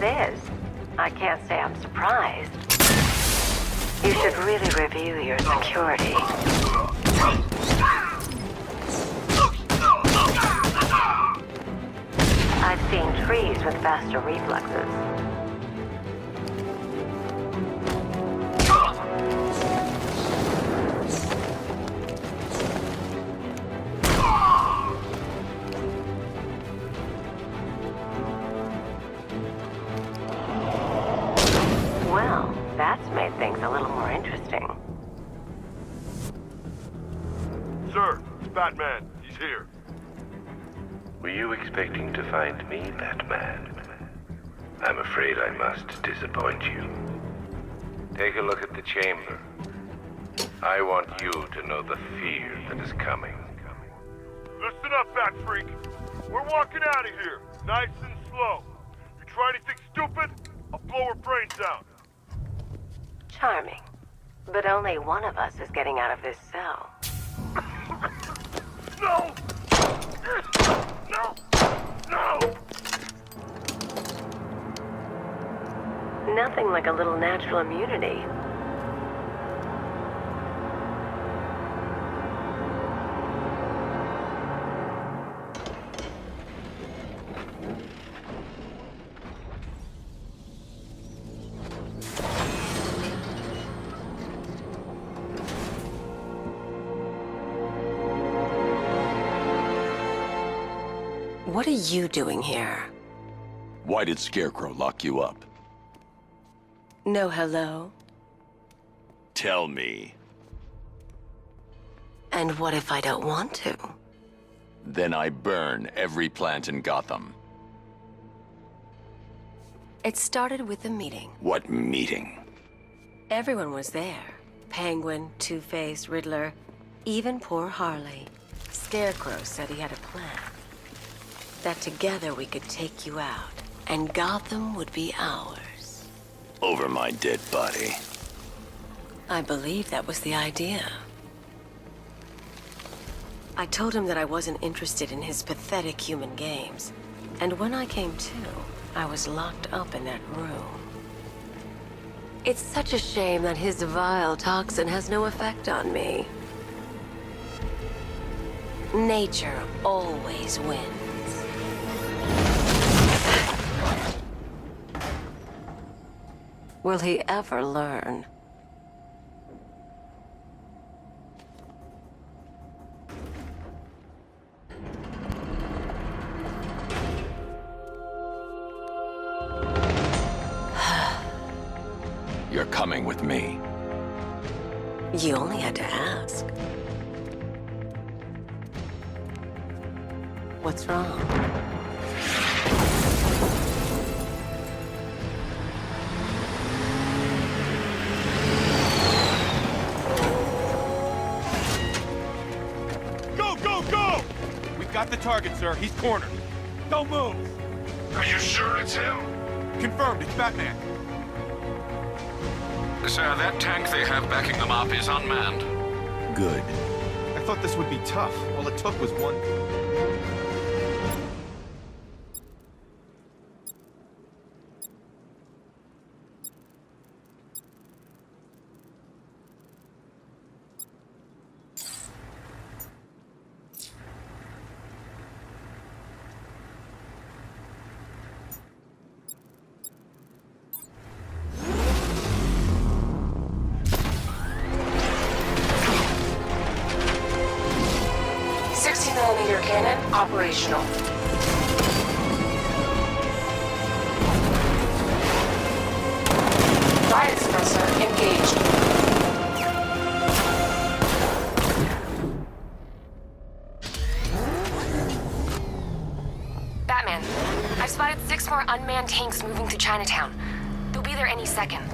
it is. I can't say I'm surprised. You should really review your security. I've seen trees with faster reflexes. Well, that's made things a little more interesting. Sir, it's Batman. He's here. Were you expecting to find me, Batman? I'm afraid I must disappoint you. Take a look at the chamber. I want you to know the fear that is coming. Listen up, Bat Freak. We're walking out of here, nice and slow. You try anything stupid, I'll blow her brains out. Charming. But only one of us is getting out of this cell. No! No! No! Nothing like a little natural immunity. What are you doing here? Why did Scarecrow lock you up? No hello? Tell me. And what if I don't want to? Then I burn every plant in Gotham. It started with a meeting. What meeting? Everyone was there. Penguin, Two-Face, Riddler, even poor Harley. Scarecrow said he had a plan. That together we could take you out, and Gotham would be ours. Over my dead body. I believe that was the idea. I told him that I wasn't interested in his pathetic human games, and when I came to, I was locked up in that room. It's such a shame that his vile toxin has no effect on me. Nature always wins. Will he ever learn? You're coming with me. You only had to ask. What's wrong? Got the target, sir. He's cornered. Don't move. Are you sure it's him? Confirmed. It's Batman. Sir, that tank they have backing them up is unmanned. Good. I thought this would be tough. All it took was one... Cannon operational. Riot suppressor engaged. Batman, I've spotted 6 more unmanned tanks moving to Chinatown. They'll be there any second.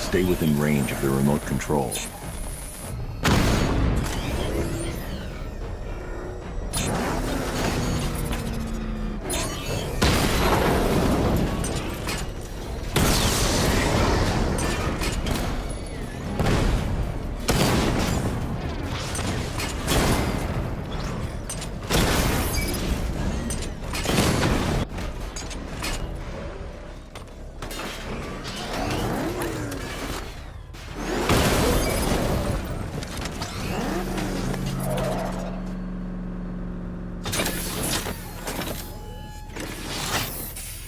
Stay within range of the remote control.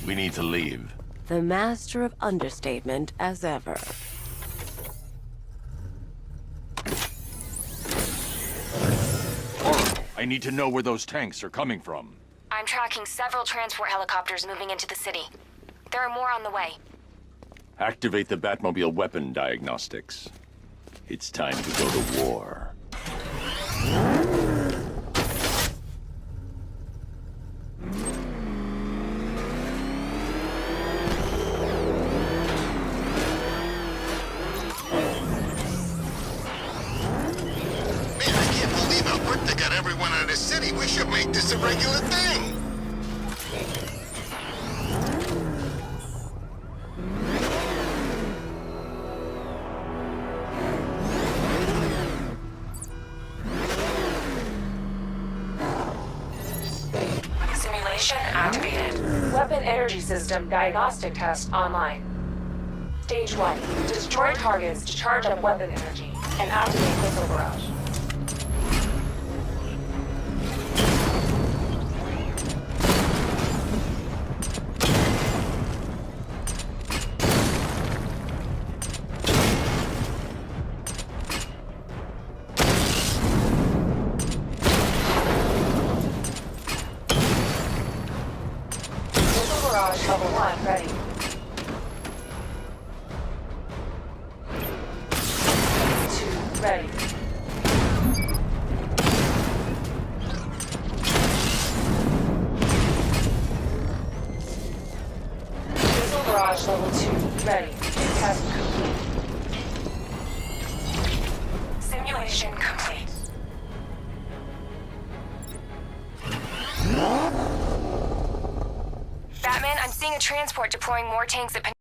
We need to leave. The master of understatement as ever. I need to know where those tanks are coming from. I'm tracking several transport helicopters moving into the city. There are more on the way. Activate the Batmobile weapon diagnostics. It's time to go to war. Man, I can't believe how quick they got everyone out of the city. We should make this a regular thing. Simulation activated. Weapon energy system diagnostic test online. Stage 1. Destroy targets to charge up weapon energy and activate missile barrage. Missile barrage level 1 ready. Ready. Missile barrage level 2 ready. Test complete. Simulation complete. Batman, I'm seeing a transport deploying more tanks at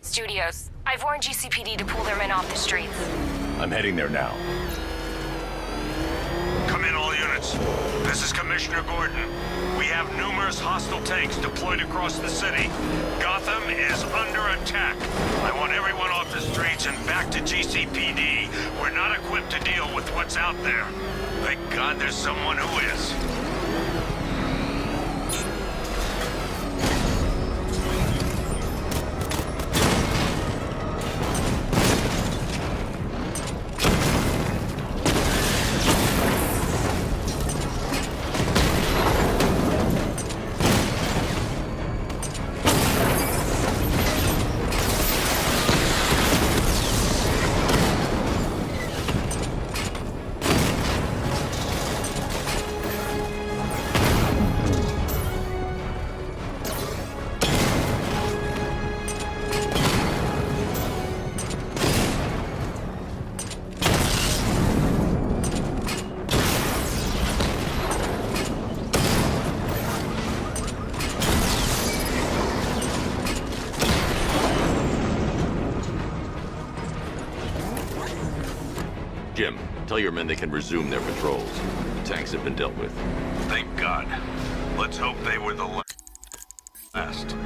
Studios. I've warned GCPD to pull their men off the streets. I'm heading there now. Come in, all units. This is Commissioner Gordon. We have numerous hostile tanks deployed across the city. Gotham is under attack. I want everyone off the streets and back to GCPD. We're not equipped to deal with what's out there. Thank God there's someone who is. Jim, tell your men they can resume their patrols. The tanks have been dealt with. Thank God. Let's hope they were the last.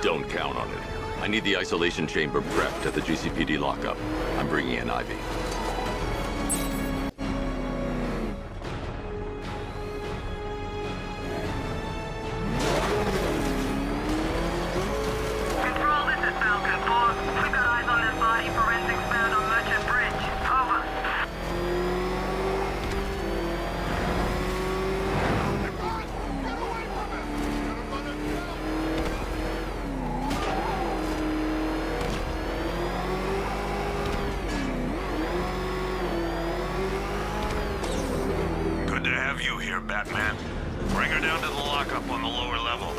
Don't count on it. I need the isolation chamber prepped at the GCPD lockup. I'm bringing in Ivy. Control, this is Falcon 4. We've got eyes on this body. Forensics found on Merchant Bridge. Over. Good to have you here, Batman. Bring her down to the lockup on the lower level.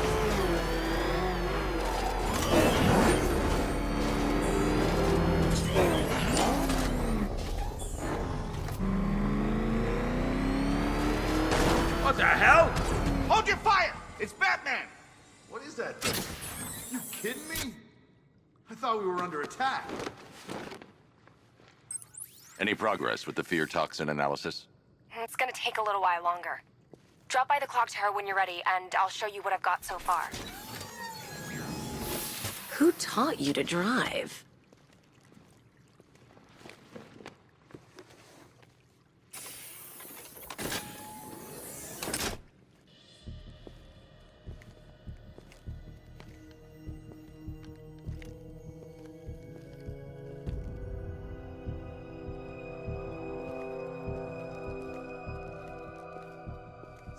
What the hell? Hold your fire! It's Batman! What is that thing? You kidding me? I thought we were under attack. Any progress with the fear toxin analysis? It's gonna take a little while longer. Drop by the clock tower when you're ready, and I'll show you what I've got so far. Who taught you to drive?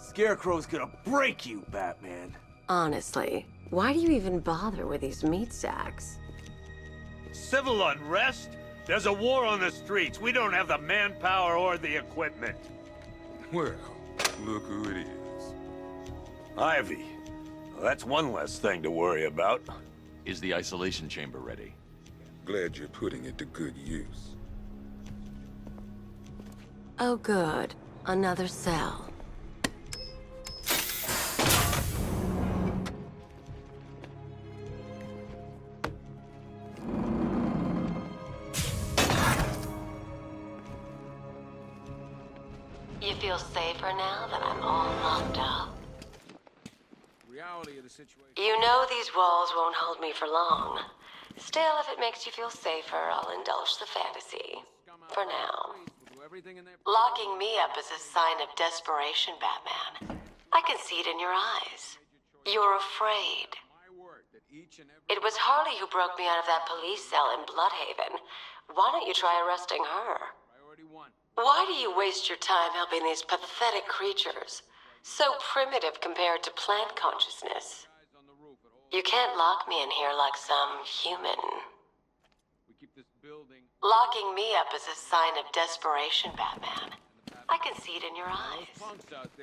Scarecrow's gonna break you, Batman. Honestly, why do you even bother with these meat sacks? Civil unrest? There's a war on the streets. We don't have the manpower or the equipment. Well, look who it is. Ivy. Well, that's one less thing to worry about. Is the isolation chamber ready? Glad you're putting it to good use. Oh good, another cell. You feel safer now that I'm all locked up? Reality of the situation. You know these walls won't hold me for long. Still, if it makes you feel safer, I'll indulge the fantasy. For now. Locking me up is a sign of desperation, Batman. I can see it in your eyes. You're afraid. It was Harley who broke me out of that police cell in Bloodhaven. Why don't you try arresting her? Why do you waste your time helping these pathetic creatures? So primitive compared to plant consciousness. You can't lock me in here like some human. Locking me up is a sign of desperation, Batman. I can see it in your eyes.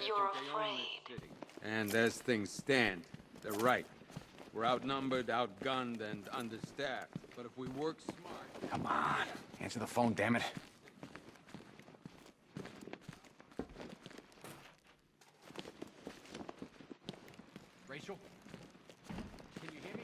You're afraid. And as things stand, they're right. We're outnumbered, outgunned, and understaffed. But if we work smart... Come on. Answer the phone, damn it. Rachel? Can you hear me?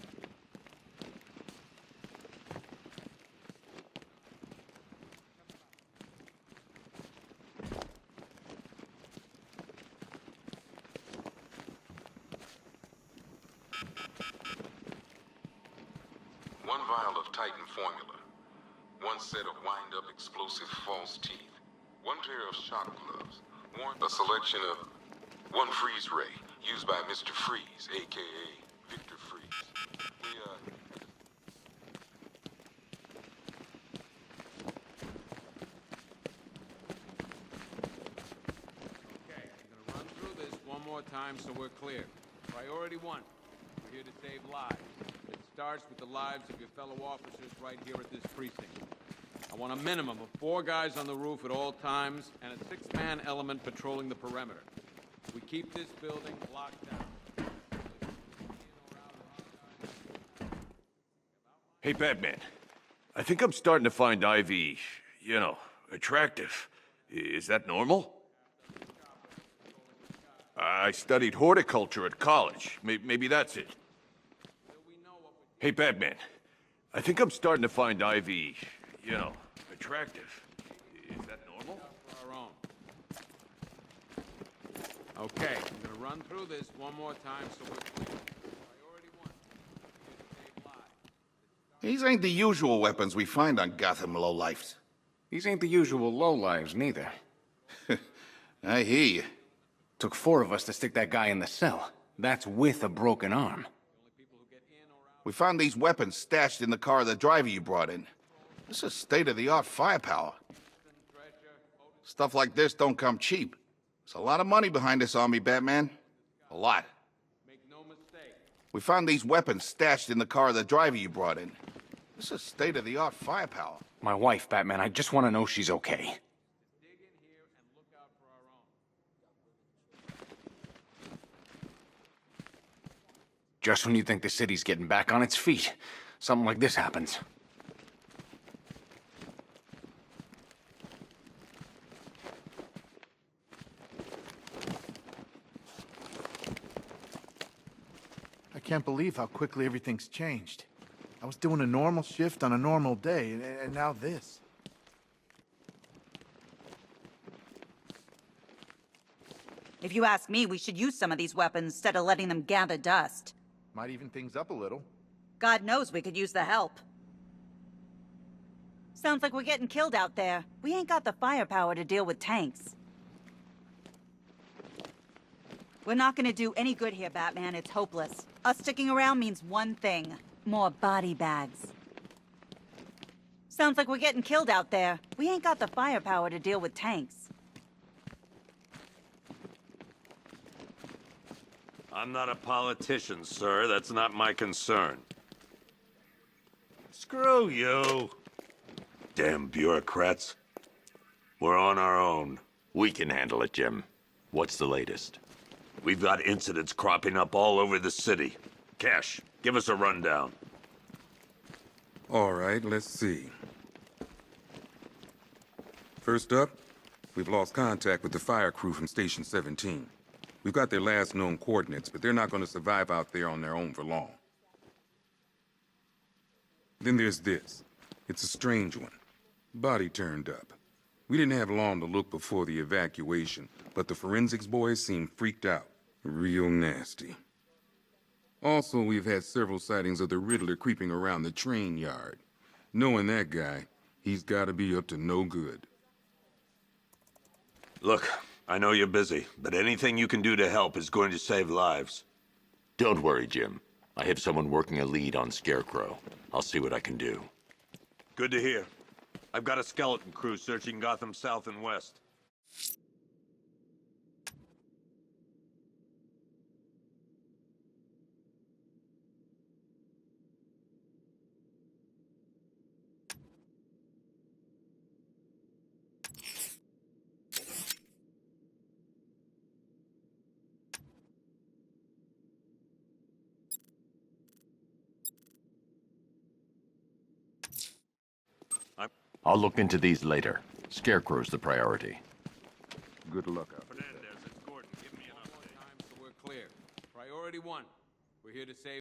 One vial of Titan formula. One set of wind-up explosive false teeth. One pair of shock gloves. A selection of one freeze ray used by Mr. Freeze, a.k.a. Victor Freeze. Okay, I'm gonna run through this one more time so we're clear. Priority one, we're here to save lives. It starts with the lives of your fellow officers right here at this precinct. I want a minimum of 4 guys on the roof at all times and a 6-man element patrolling the perimeter. We keep this building locked down. Hey, Batman. I think I'm starting to find Ivy, attractive. Is that normal? I studied horticulture at college. Maybe that's it. Hey, Batman. I think I'm starting to find Ivy, attractive. Is that normal? For our own. Okay, I'm gonna run through this one more time so we're clear. Priority one, we're here to save lives. These ain't the usual weapons we find on Gotham lowlifes. These ain't the usual lowlives, neither. I hear you. Took 4 of us to stick that guy in the cell. That's with a broken arm. We found these weapons stashed in the car the driver you brought in. This is state-of-the-art firepower. Stuff like this don't come cheap. There's a lot of money behind this army, Batman. A lot. Make no mistake. We found these weapons stashed in the car the driver you brought in. This is state-of-the-art firepower. My wife, Batman, I just want to know she's okay. Dig in here and look out for our own. Just when you think the city's getting back on its feet, something like this happens. can't believe how quickly everything's changed. I was doing a normal shift on a normal day, and now this. If you ask me, we should use some of these weapons instead of letting them gather dust. Might even things up a little. God knows we could use the help. Sounds like we're getting killed out there. We ain't got the firepower to deal with tanks. We're not gonna do any good here, Batman. It's hopeless. Us sticking around means one thing. More body bags. Sounds like we're getting killed out there. We ain't got the firepower to deal with tanks. I'm not a politician, sir. That's not my concern. Screw you. Damn bureaucrats. We're on our own. We can handle it, Jim. What's the latest? We've got incidents cropping up all over the city. Cash, give us a rundown. All right, let's see. First up, we've lost contact with the fire crew from Station 17. We've got their last known coordinates, but they're not going to survive out there on their own for long. Then there's this. It's a strange one. Body turned up. We didn't have long to look before the evacuation, but the forensics boys seemed freaked out. Real nasty. Also, we've had several sightings of the Riddler creeping around the train yard. Knowing that guy, he's got to be up to no good. Look, I know you're busy, but anything you can do to help is going to save lives. Don't worry, Jim. I have someone working a lead on Scarecrow. I'll see what I can do. Good to hear. I've got a skeleton crew searching Gotham South and West. I'll look into these later. Scarecrow's the priority. Good luck out there. Fernandez, it's Gordon. Give me an update. Time so we're clear. Priority 1. We're here to save